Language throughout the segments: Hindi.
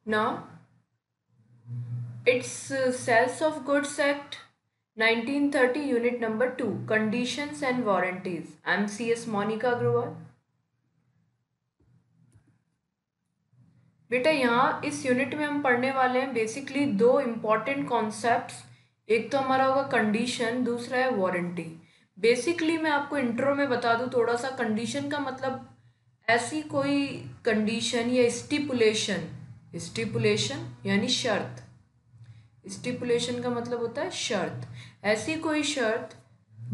Now, it's Sales of Goods Act 1930 Unit number 2 Conditions and Warranties. I'm CS Monica Agrawal. बेटा यहाँ इस यूनिट में हम पढ़ने वाले हैं बेसिकली दो इम्पॉर्टेंट कॉन्सेप्ट्स। एक तो हमारा होगा कंडीशन, दूसरा है वारंटी। बेसिकली मैं आपको इंट्रो में बता दूँ थोड़ा सा। कंडीशन का मतलब ऐसी कोई कंडीशन या स्टिपुलेशन, स्टिपुलेशन यानी शर्त। स्टिपुलेशन का मतलब होता है शर्त। ऐसी कोई शर्त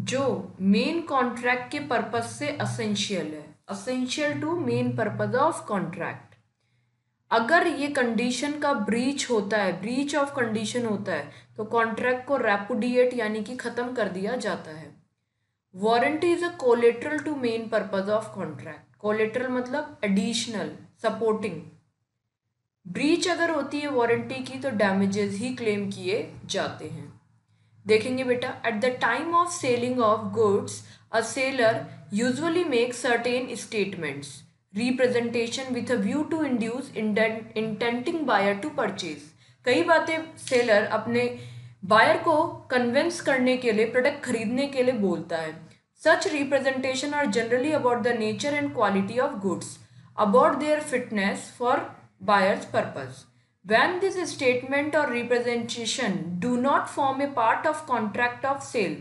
जो मेन कॉन्ट्रैक्ट के पर्पज से असेंशियल है, essential to main purpose of contract. अगर ये कंडीशन का ब्रीच होता है, ब्रीच ऑफ कंडीशन होता है, तो कॉन्ट्रैक्ट को रेपुडिएट यानी कि खत्म कर दिया जाता है। Warranty is a collateral to main purpose of contract. Collateral मतलब एडिशनल, सपोर्टिंग। ब्रीच अगर होती है वारंटी की तो डैमेजेस ही क्लेम किए जाते हैं। देखेंगे बेटा, at the time of selling of goods a seller usually make certain statements representation with a view to induce intending buyer to purchase. कई बातें सेलर अपने बायर को कन्विंस करने के लिए, प्रोडक्ट खरीदने के लिए बोलता है। Such representation are generally about the nature and quality of goods, about their fitness for buyer's purpose. When this statement or representation do not form a part of contract of sale,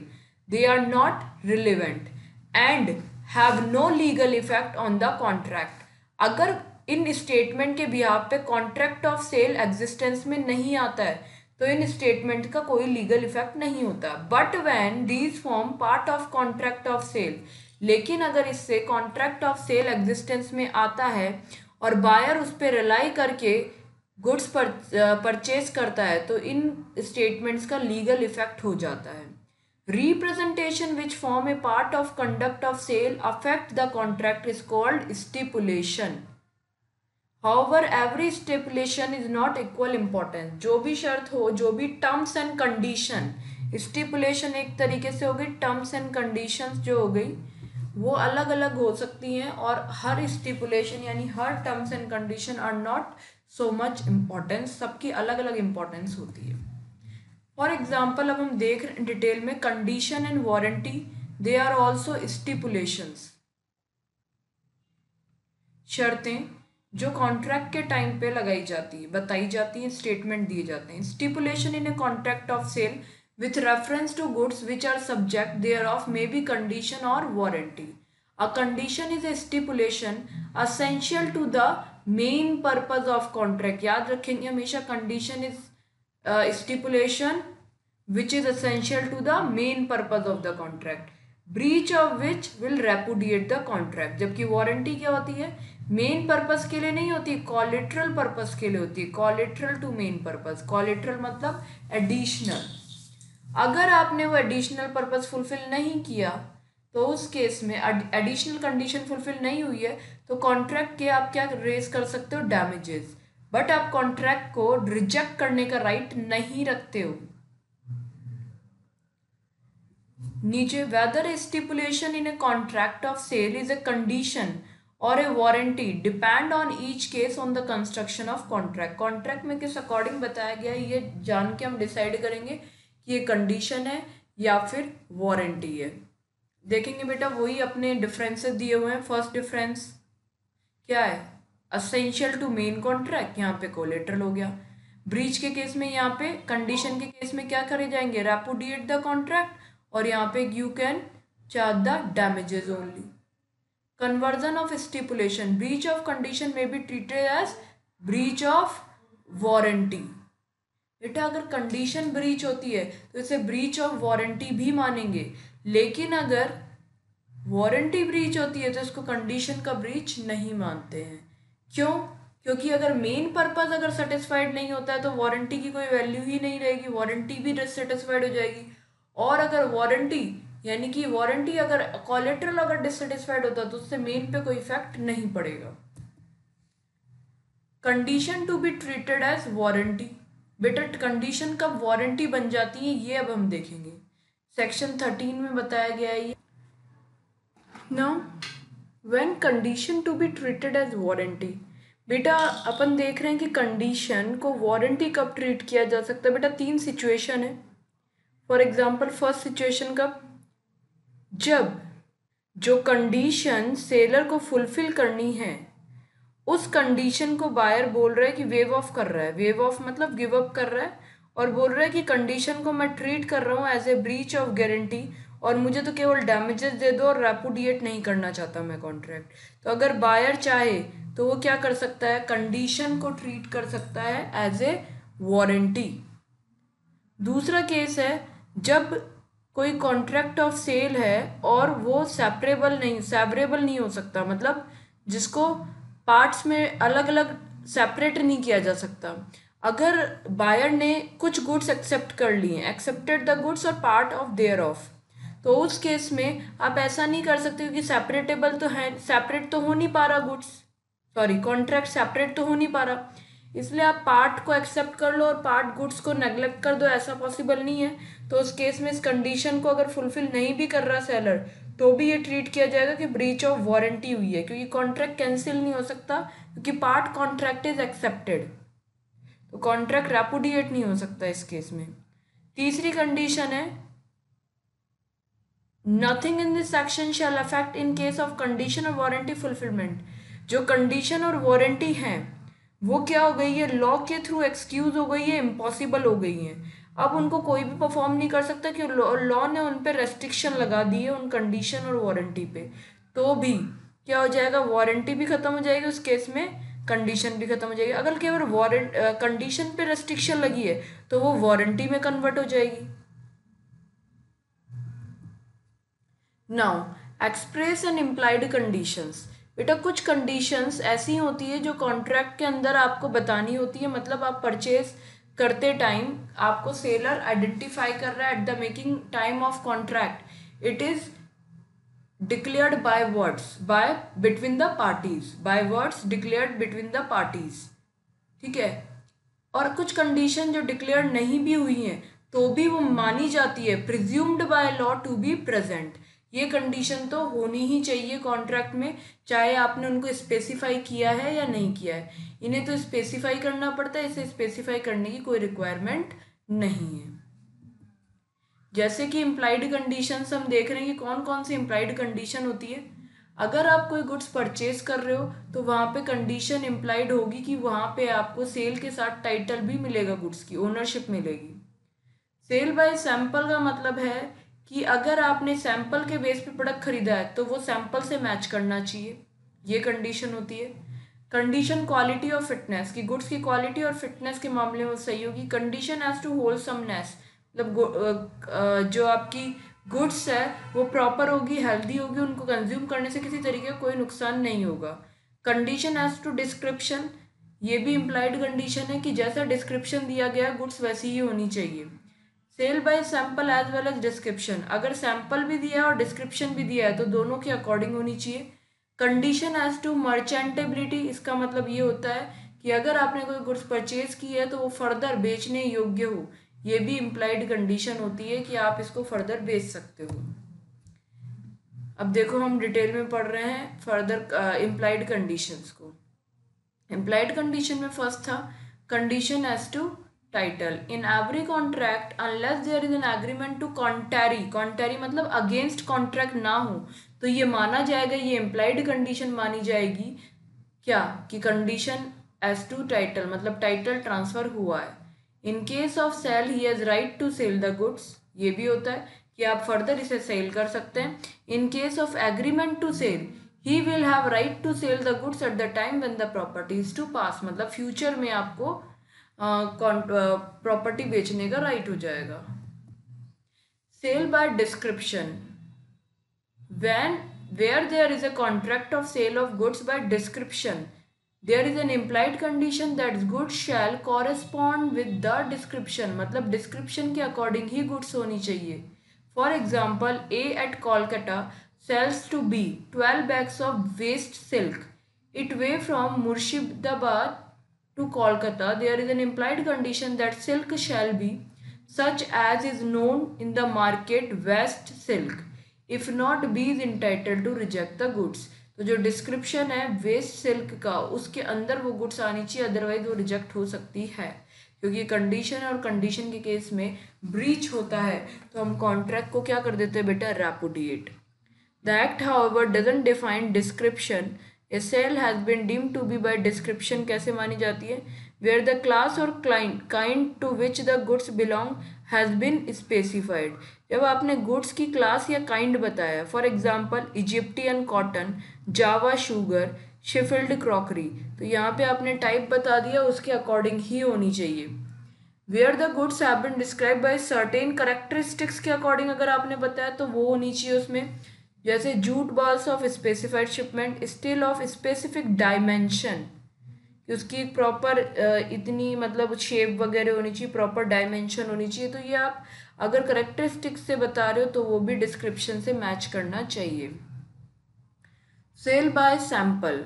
they are not relevant and have no legal effect on the contract. अगर इन स्टेटमेंट के बिहाफ पे कॉन्ट्रैक्ट ऑफ सेल एग्जिस्टेंस में नहीं आता है तो इन स्टेटमेंट का कोई लीगल इफेक्ट नहीं होता। But when these form part of contract of sale, लेकिन अगर इससे कॉन्ट्रैक्ट ऑफ सेल एग्जिस्टेंस में आता है और बायर उस पर रिलाई करके गुड्स परचेज करता है तो इन स्टेटमेंट्स का लीगल इफेक्ट हो जाता है। Representation which form a part of conduct of sale affect the contract is called stipulation. However, every stipulation is not equal importance. जो भी शर्त हो, जो भी टर्म्स एंड कंडीशन, स्टिपुलेशन एक तरीके से हो गई, टर्म्स एंड कंडीशंस जो हो गई वो अलग अलग हो सकती हैं और हर स्टिपुलेशन यानी हर terms and condition are not so much importance, सबकी अलग अलग इम्पॉर्टेंस होती है। फॉर एग्जाम्पल अब हम देख रहे हैं डिटेल में condition and warranty, they are also stipulations. शर्तें जो कॉन्ट्रैक्ट के टाइम पे लगाई जाती है, बताई जाती है, स्टेटमेंट दिए जाते हैं। Stipulation in a contract of sale with reference to goods which are subject thereof may be condition or warranty. A condition is a stipulation essential to the main purpose of contract. याद रखेंगे हमेशा, condition is stipulation which is essential to the main purpose of the contract, breach of which will repudiate the contract. जबकि वारंटी क्या होती है, मेन पर्पस के लिए नहीं होती, कॉलेट्रल पर्पस के लिए होती है। Collateral to main purpose, collateral मतलब एडिशनल। अगर आपने वो एडिशनल पर्पस फुलफिल नहीं किया तो उस केस में एडिशनल कंडीशन फुलफिल नहीं हुई है तो कॉन्ट्रैक्ट के आप क्या रेज कर सकते हो, डैमेजेस। बट आप कॉन्ट्रैक्ट को रिजेक्ट करने का राइट नहीं रखते हो। नीचे, whether a stipulation in a contract of sale is a condition और a warranty depend on each case on the construction of contract. Contract में किस अकॉर्डिंग बताया गया है ये जान के हम डिसाइड करेंगे कि ये कंडीशन है या फिर वारंटी है। देखेंगे बेटा, वही अपने डिफरेंसेस दिए हुए हैं। फर्स्ट डिफरेंस क्या है, असेंशियल टू मेन कॉन्ट्रैक्ट, यहाँ पे कोलेट्रल हो गया। ब्रीच के केस में यहाँ पे, कंडीशन के केस में क्या करे जाएंगे, रेपुडिएट द कॉन्ट्रैक्ट, और यहाँ पे you can charge the damages only. Conversion of stipulation, breach of condition में be treated as breach of warranty. बेटा अगर कंडीशन ब्रीच होती है तो इसे ब्रीच ऑफ वारंटी भी मानेंगे, लेकिन अगर वारंटी ब्रीच होती है तो इसको कंडीशन का ब्रीच नहीं मानते हैं। क्यों? क्योंकि अगर मेन पर्पस अगर सेटिस्फाइड नहीं होता है तो वारंटी की कोई वैल्यू ही नहीं रहेगी, वारंटी भी डिससेटिस्फाइड हो जाएगी। और अगर वारंटी यानी कि वारंटी अगर कोलेट्रल अगर डिससेटिस्फाइड होता है तो उससे मेन पे कोई इफेक्ट नहीं पड़ेगा। Condition to be treated as warranty, बेटा कंडीशन कब वारंटी बन जाती है ये अब हम देखेंगे। सेक्शन 13 में बताया गया है ये। Now when condition to be treated as warranty, बेटा अपन देख रहे हैं कि कंडीशन को वारंटी कब ट्रीट किया जा सकता है। बेटा 3 सिचुएशन है। फॉर एग्जांपल फर्स्ट सिचुएशन कब, जब जो कंडीशन सेलर को फुलफिल करनी है उस कंडीशन को बायर बोल रहा है कि वेव ऑफ कर रहा है। वेव ऑफ मतलब गिव अप कर रहा है और बोल रहा है कि कंडीशन को मैं ट्रीट कर रहा हूँ as a breach of guarantee और मुझे तो केवल डैमेजेस दे दो और रेपुडिएट नहीं करना चाहता मैं कॉन्ट्रैक्ट। तो अगर बायर चाहे तो वो क्या कर सकता है, कंडीशन को ट्रीट कर सकता है एज ए वारंटी। दूसरा केस है जब कोई कॉन्ट्रैक्ट ऑफ सेल है और वो सेपरेबल नहीं हो सकता, मतलब जिसको पार्ट्स में अलग अलग सेपरेट नहीं किया जा सकता। अगर बायर ने कुछ गुड्स एक्सेप्ट कर लिए, एक्सेप्टेड द गुड्स और पार्ट ऑफ देयर ऑफ, तो उस केस में आप ऐसा नहीं कर सकते क्योंकि सेपरेटेबल तो है, सेपरेट तो हो नहीं पा रहा गुड्स, सॉरी कॉन्ट्रैक्ट सेपरेट तो हो नहीं पा रहा, इसलिए आप पार्ट को एक्सेप्ट कर लो और पार्ट गुड्स को नेग्लेक्ट कर दो, ऐसा पॉसिबल नहीं है। तो उस केस में इस कंडीशन को अगर फुलफिल नहीं भी कर रहा सेलर तो भी ये ट्रीट किया जाएगा कि ब्रीच ऑफ वारंटी हुई है, क्योंकि कॉन्ट्रैक्ट कैंसिल नहीं हो सकता क्योंकि पार्ट कॉन्ट्रैक्ट इज एक्सेप्टेड, तो कॉन्ट्रैक्ट रेपुडिएट नहीं हो सकता इस केस में। तीसरी कंडीशन है nothing in this section shall affect in case of condition और वारंटी फुलफिलमेंट। जो कंडीशन और वारंटी है वो क्या हो गई है, लॉ के थ्रू एक्सक्यूज हो गई है, इम्पॉसिबल हो गई है। अब उनको कोई भी परफॉर्म नहीं कर सकता कि लॉ ने उन पर रेस्ट्रिक्शन लगा दी है उन कंडीशन और वारंटी पे। तो भी क्या हो जाएगा, वारंटी भी खत्म हो जाएगी उस केस में, कंडीशन भी खत्म हो जाएगी। अगर केवल कंडीशन पे रेस्ट्रिक्शन लगी है तो वो वारंटी में कन्वर्ट हो जाएगी। Now express and implied conditions. बेटा कुछ कंडीशंस ऐसी होती है जो कॉन्ट्रैक्ट के अंदर आपको बतानी होती है, मतलब आप परचेज करते टाइम आपको सेलर आइडेंटिफाई कर रहा है at the making time of contract, it is declared by words by between the parties, by words declared between the parties, ठीक है। और कुछ कंडीशन जो डिक्लेयर नहीं भी हुई हैं तो भी वो मानी जाती है, presumed by law to be present. ये कंडीशन तो होनी ही चाहिए कॉन्ट्रैक्ट में, चाहे आपने उनको स्पेसिफाई किया है या नहीं किया है। इन्हें तो स्पेसिफाई करना पड़ता है, इसे स्पेसिफाई करने की कोई रिक्वायरमेंट नहीं है। जैसे कि इम्प्लाइड कंडीशंस हम देख रहे हैं कि कौन कौन सी इम्प्लाइड कंडीशन होती है। अगर आप कोई गुड्स परचेज कर रहे हो तो वहाँ पे कंडीशन इम्प्लाइड होगी कि वहाँ पे आपको सेल के साथ टाइटल भी मिलेगा, गुड्स की ओनरशिप मिलेगी। सेल बाय सैंपल का मतलब है कि अगर आपने सैंपल के बेस पे प्रोडक्ट खरीदा है तो वो सैंपल से मैच करना चाहिए, ये कंडीशन होती है। कंडीशन क्वालिटी और फिटनेस की, गुड्स की क्वालिटी और फिटनेस के मामले में सही होगी। कंडीशन एज टू होलसमनेस, मतलब जो आपकी गुड्स है वो प्रॉपर होगी, हेल्दी होगी, उनको कंज्यूम करने से किसी तरीके का कोई नुकसान नहीं होगा। कंडीशन एज टू डिस्क्रिप्शन, ये भी इम्प्लाइड कंडीशन है कि जैसा डिस्क्रिप्शन दिया गया गुड्स वैसी ही होनी चाहिए। Sale by sample as well as description, अगर सैंपल भी दिया है और डिस्क्रिप्शन भी दिया है तो दोनों के अकॉर्डिंग होनी चाहिए। कंडीशन एज टू मर्चेंटेबिलिटी, इसका मतलब ये होता है कि अगर आपने कोई गुड्स परचेज की है तो वो फर्दर बेचने योग्य हो, ये भी इम्प्लाइड कंडीशन होती है कि आप इसको फर्दर बेच सकते हो। अब देखो हम डिटेल में पढ़ रहे हैं फर्दर इम्प्लाइड कंडीशंस को। इम्प्लाइड कंडीशन में फर्स्ट था condition as to title. In every contract unless there is an agreement to contrary, contrary मतलब अगेंस्ट कॉन्ट्रैक्ट ना हो तो ये माना जाएगा, ये इम्प्लाइड कंडीशन मानी जाएगी क्या, कि कंडीशन एज टू टाइटल मतलब टाइटल ट्रांसफर हुआ है। In case of sale he has right to sell the goods, ये भी होता है कि आप फर्दर इसे सेल कर सकते हैं। In case of agreement to sell he will have right to sell the goods at the time when the property is to pass, मतलब फ्यूचर में आपको प्रॉपर्टी बेचने का राइट हो जाएगा। Sale by description, when where there is a contract of sale of goods by description, there is an implied condition that goods shall correspond with the description, मतलब description के according ही goods होनी चाहिए। For example, A at Kolkata sells to B 12 bags of waste silk. It way from Murshidabad to Kolkata. There is an implied condition that silk shall be such as is known in the market west silk. If not, B is entitled to reject the goods. तो जो डिस्क्रिप्शन है वेस्ट सिल्क का उसके अंदर वो गुड्स आनी चाहिए, अदरवाइज वो रिजेक्ट हो सकती है, क्योंकि कंडीशन और कंडीशन के केस में ब्रीच होता है तो हम कॉन्ट्रैक्ट को क्या कर देते हैं बेटा, repudiate. The act, however, doesn't define description. A sale has been deemed to be by description कैसे मानी जाती है? Where the class or kind to which the goods belong has been specified. जब आपने goods की class या kind बताया, for example, Egyptian cotton, Java sugar, Sheffield crockery, तो यहाँ पे आपने type बता दिया, उसके according ही होनी चाहिए। Where the goods have been described by certain characteristics के according अगर आपने बताया तो वो होनी चाहिए उसमें, जैसे jute balls of specified shipment, steel of specific dimension, कि उसकी एक प्रॉपर इतनी मतलब शेप वगैरह होनी चाहिए, प्रॉपर डायमेंशन होनी चाहिए। तो ये आप अगर करेक्टरिस्टिक्स से बता रहे हो तो वो भी डिस्क्रिप्शन से मैच करना चाहिए। Sale by sample.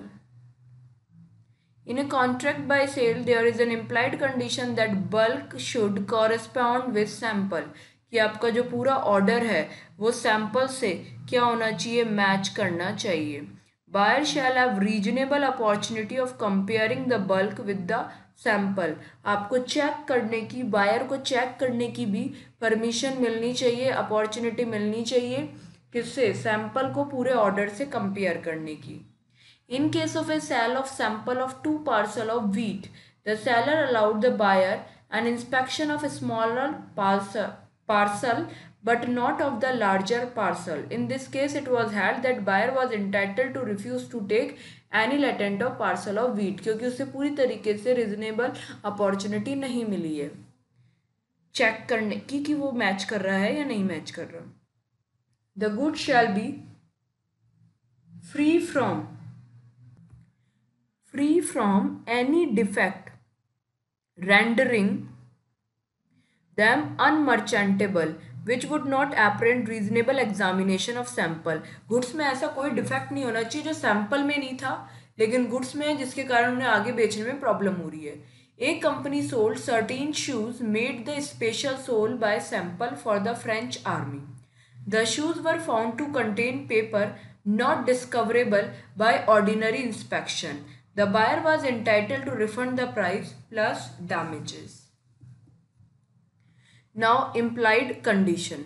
In a contract by sale, there is an implied condition that bulk should correspond with sample, कि आपका जो पूरा ऑर्डर है वो सैंपल से क्या होना चाहिए, मैच करना चाहिए। Buyer shall have reasonable opportunity of comparing the bulk with the sample. आपको चेक करने की, बायर को चेक करने की भी परमिशन मिलनी चाहिए, अपॉर्चुनिटी मिलनी चाहिए, किससे, सैंपल को पूरे ऑर्डर से कंपेयर करने की। In case of a sale of sample of 2 parcel of wheat, the seller allowed the buyer an inspection of a smaller parcel but not of the larger parcel. In this case, it was held that buyer was entitled to refuse to take any latent of parcel of wheat, क्योंकि उसे पूरी तरीके से रिजनेबल अपॉर्चुनिटी नहीं मिली है चेक करने की कि वो मैच कर रहा है या नहीं मैच कर रहा। The goods shall be free from any defect rendering them unmerchantable which would not apparent reasonable examination of sample. Goods में ऐसा कोई डिफेक्ट नहीं होना चाहिए जो सैंपल में नहीं था लेकिन गुड्स में है, जिसके कारण उन्हें आगे बेचने में प्रॉब्लम हो रही है। एक company sold certain shoes made the special sole by sample for the French army. The shoes were found to contain paper not discoverable by ordinary inspection. The buyer was entitled to refund the price plus damages. Now implied condition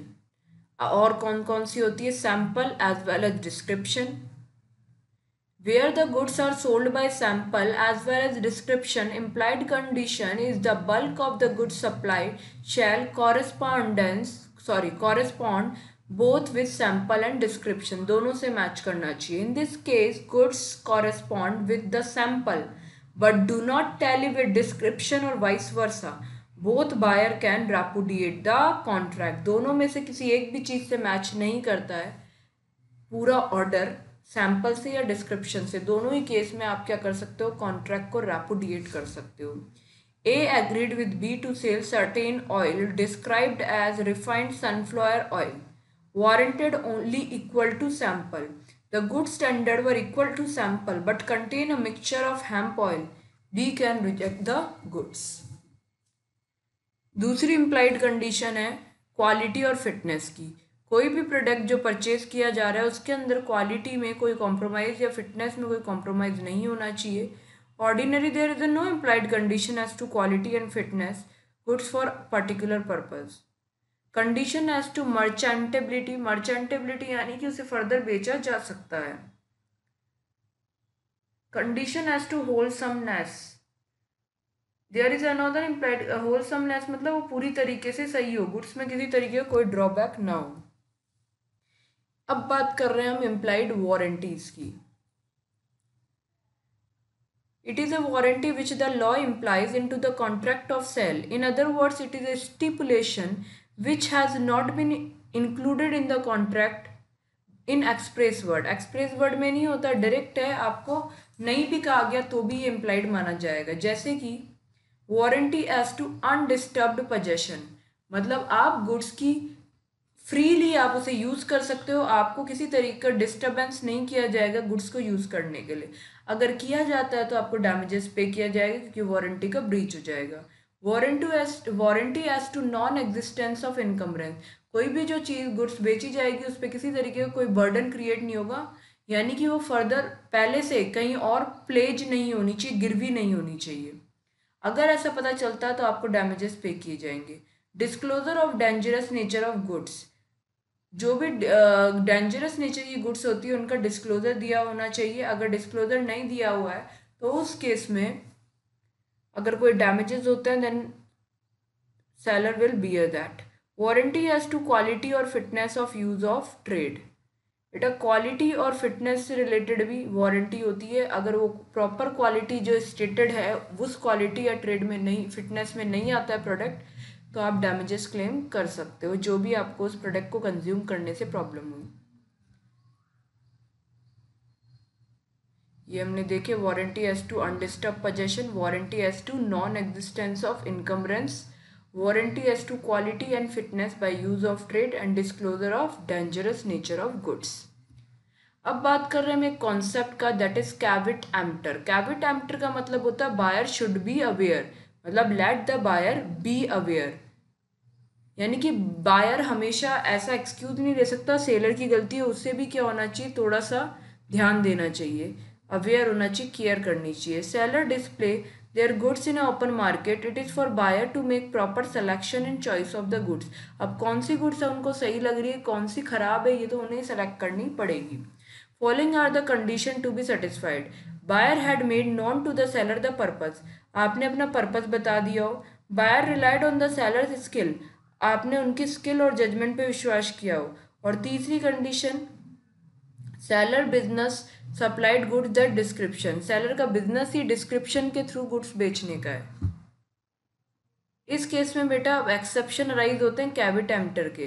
और कौन कौन सी होती है, sample as well as description. Where the goods are sold by sample as well as description, implied condition is the bulk of the goods supplied shall correspond both with sample and description, दोनों से मैच करना चाहिए। In this case, goods correspond with the sample but do not tally with description or vice versa. Both buyer can repudiate the contract. दोनों में से किसी एक भी चीज़ से मैच नहीं करता है पूरा ऑर्डर, सैंपल से या डिस्क्रिप्शन से, दोनों ही केस में आप क्या कर सकते हो, कॉन्ट्रैक्ट को रेपुडिएट कर सकते हो। A agreed with B to sell certain oil described as refined sunflower oil, warranted only equal to sample. The goods standard were equal to sample but contain a mixture of hemp oil. B can reject the goods. दूसरी इम्प्लाइड कंडीशन है क्वालिटी और फिटनेस की। कोई भी प्रोडक्ट जो परचेज किया जा रहा है उसके अंदर क्वालिटी में कोई कॉम्प्रोमाइज़ या फिटनेस में कोई कॉम्प्रोमाइज़ नहीं होना चाहिए। Ordinary there is no implied condition as to quality and fitness goods for particular purpose. Condition as to merchantability, merchantability यानी कि उसे फर्दर बेचा जा सकता है। Condition as to wholesomeness, there is another implied wholesomeness मतलब वो पूरी तरीके से सही हो, गुड्स में किसी तरीके का कोई ड्रॉबैक ना हो। अब बात कर रहे हैं हम इम्प्लाइड वारंटीज की। It is a warranty which the law implies into the contract of sale. In other words, it is a stipulation which has not been included in the contract in express word. express word में नहीं होता, डायरेक्ट है, आपको नहीं भी कहा गया तो भी ये implied माना जाएगा। जैसे कि warranty as to undisturbed possession, मतलब आप गुड्स की फ्रीली आप उसे यूज़ कर सकते हो, आपको किसी तरीके का डिस्टर्बेंस नहीं किया जाएगा गुड्स को यूज़ करने के लिए। अगर किया जाता है तो आपको डैमेजेस पे किया जाएगा क्योंकि वारंटी का ब्रीच हो जाएगा। Warranty as to non existence of encumbrance, कोई भी जो चीज़ गुड्स बेची जाएगी उस पर किसी तरीके का कोई बर्डन क्रिएट नहीं होगा यानी कि वो फर्दर पहले से कहीं और प्लेज नहीं होनी चाहिए, गिरवी नहीं होनी चाहिए। अगर ऐसा पता चलता है तो आपको डैमेजेस पे किए जाएंगे। Disclosure of dangerous nature of goods, जो भी डेंजरस नेचर की गुड्स होती है उनका डिस्क्लोजर दिया होना चाहिए। अगर डिस्क्लोजर नहीं दिया हुआ है तो उस केस में अगर कोई डैमेजेस होते हैं then seller will bear that. Warranty as to quality और fitness of use of trade, बेटा क्वालिटी और फिटनेस से रिलेटेड भी वारंटी होती है। अगर वो प्रॉपर क्वालिटी जो स्टेटेड है उस क्वालिटी या ट्रेड में नहीं, फिटनेस में नहीं आता है प्रोडक्ट, तो आप डैमेजेस क्लेम कर सकते हो, जो भी आपको उस प्रोडक्ट को कंज्यूम करने से प्रॉब्लम हुई। ये हमने देखे warranty as to undisturbed possession, warranty as to non existence of encumbrance, warranty as to quality and fitness by use of trade and disclosure of dangerous nature of goods. अब बात कर रहे हैं हम एक कॉन्सेप्ट का, that is caveat emptor. Caveat emptor का मतलब होता है बायर शुड बी अवेयर, मतलब let the buyer be aware. यानी कि बायर हमेशा ऐसा एक्सक्यूज नहीं दे सकता सेलर की गलती है, उससे भी क्या होना चाहिए, थोड़ा सा ध्यान देना चाहिए, अवेयर होना चाहिए, केयर करनी चाहिए। Seller display their goods in open market, it is for buyer to make proper selection in choice of the goods. अब कौन सी गुड्स है उनको सही लग रही है, कौन सी खराब है, ये तो उन्हें सेलेक्ट करनी पड़ेगी। Following are the condition to be satisfied. Buyer had made known to the seller the purpose, आपने अपना पर्पज बता दिया हो। Buyer relied on the seller skill, आपने उनकी स्किल और जजमेंट पे विश्वास किया हो। और तीसरी condition, seller business supplied goods that description, seller का बिजनेस ही डिस्क्रिप्शन के थ्रू गुड्स बेचने का है। इस केस में बेटा अब एक्सेप्शन राइज होते हैं कैविट एम्प्टर के।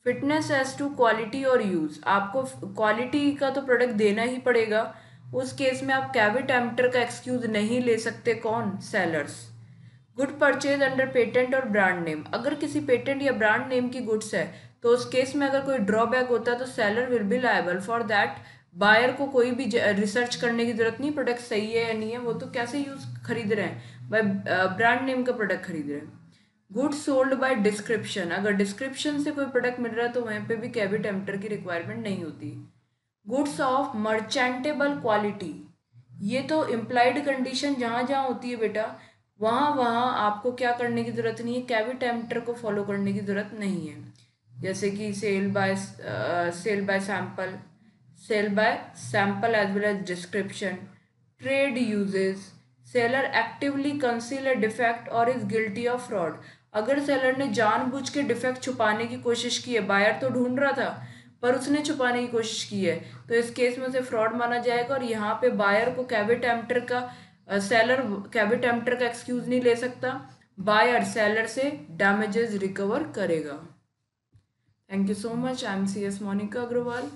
फिटनेस एज टू क्वालिटी और यूज, आपको क्वालिटी का तो प्रोडक्ट देना ही पड़ेगा, उस केस में आप कैविट एम्प्टर का एक्सक्यूज नहीं ले सकते, कौन, sellers. Good purchase under patent और ब्रांड नेम, अगर किसी पेटेंट या ब्रांड नेम की गुड्स है तो उस केस में अगर कोई ड्रॉबैक होता है तो seller will be liable for that. Buyer को कोई भी रिसर्च करने की जरूरत नहीं, प्रोडक्ट सही है या नहीं है, वो तो कैसे यूज खरीद रहे हैं, बाय ब्रांड नेम का प्रोडक्ट खरीद रहे हैं। गुड्स सोल्ड बाय डिस्क्रिप्शन, अगर डिस्क्रिप्शन से कोई प्रोडक्ट मिल रहा है तो वहीं पे भी कैविट एम्प्टर की रिक्वायरमेंट नहीं होती। गुड्स ऑफ मर्चेंटेबल क्वालिटी, ये तो इम्प्लाइड कंडीशन जहाँ जहाँ होती है बेटा, वहाँ वहाँ आपको क्या करने की ज़रूरत नहीं है, कैविट एम्प्टर को फॉलो करने की ज़रूरत नहीं है। जैसे कि sale by sample as well as description, trade usages, seller actively conceal a defect और इज गिल्टी ऑफ फ्रॉड, अगर सेलर ने जानबूझ के डिफेक्ट छुपाने की कोशिश की है, बायर तो ढूंढ रहा था पर उसने छुपाने की कोशिश की है, तो इस केस में उसे फ्रॉड माना जाएगा। और यहाँ पे बायर को कैविट एम्प्टर का सेलर कैविट एम्प्टर का एक्सक्यूज नहीं ले सकता, बायर सेलर से डैमेजेस रिकवर करेगा। Thank you so much, I am C S Monika Agarwal.